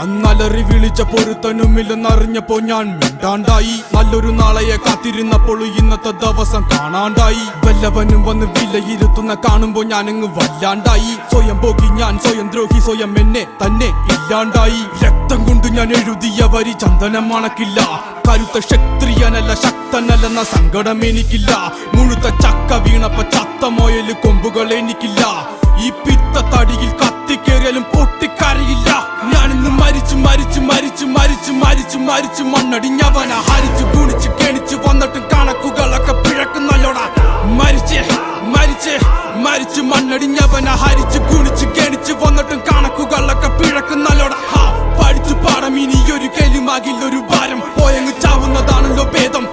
അന്നലറി വിളിച്ച പൊരുത്തനുമില്ലെന്നറിഞ്ഞപ്പോ ഞാൻ മിണ്ടാണ്ടായി. നല്ലൊരു നാളെയെ കാത്തിരുന്നപ്പോൾ ഇന്നത്തെ ദിവസം കാണാണ്ടായി. വല്ലവനും വന്ന് വിലയിരുത്തുന്ന കാണുമ്പോ ഞാനങ്ങ് വല്ലാണ്ടായി. സ്വയം പോകി ഞാൻ, സ്വയം ദ്രോഹി, സ്വയം എന്നെ തന്നെ ഇല്ലാണ്ടായി. രക്തം കൊണ്ട് ഞാൻ എഴുതിയ വരി ചന്ദനം മണക്കില്ല. കരുത്ത ക്ഷത്രിയനല്ല ശക്തനല്ലെന്ന സങ്കടം എനിക്കില്ല. മുഴുത്ത ചക്ക വീണപ്പ ചത്ത മൊയല് കൊമ്പുകൾ എനിക്കില്ല. ഈ പിത്ത തടിയിൽ കത്തിക്കേറിയാലും പൊട്ടിക്കരയില്ല. ഞാനിന്ന് മരിച്ചു മരിച്ചു മരിച്ചു മരിച്ചു മരിച്ചു മരിച്ചു മണ്ണടിഞ്ഞവന ഹരിച്ചു ഗുണിച്ചു കെണിച്ചു വന്നിട്ടും കണക്കുകളൊക്കെ പിഴക്കുന്നല്ലോടാ. മരിച്ചേ മരിച്ചേ മരിച്ചു മണ്ണടിഞ്ഞവന ഹരിച്ചു ഗുണിച്ചു കെണിച്ചു വന്നിട്ടും കണക്കുകളൊക്കെ പിഴക്കുന്നല്ലോടാ. പഠിച്ചു പാടം ഇനിയൊരു കെലുമാകില്ലൊരു ഭാരം. പോയങ്ങ് ചാവുന്നതാണല്ലോ ഭേദം.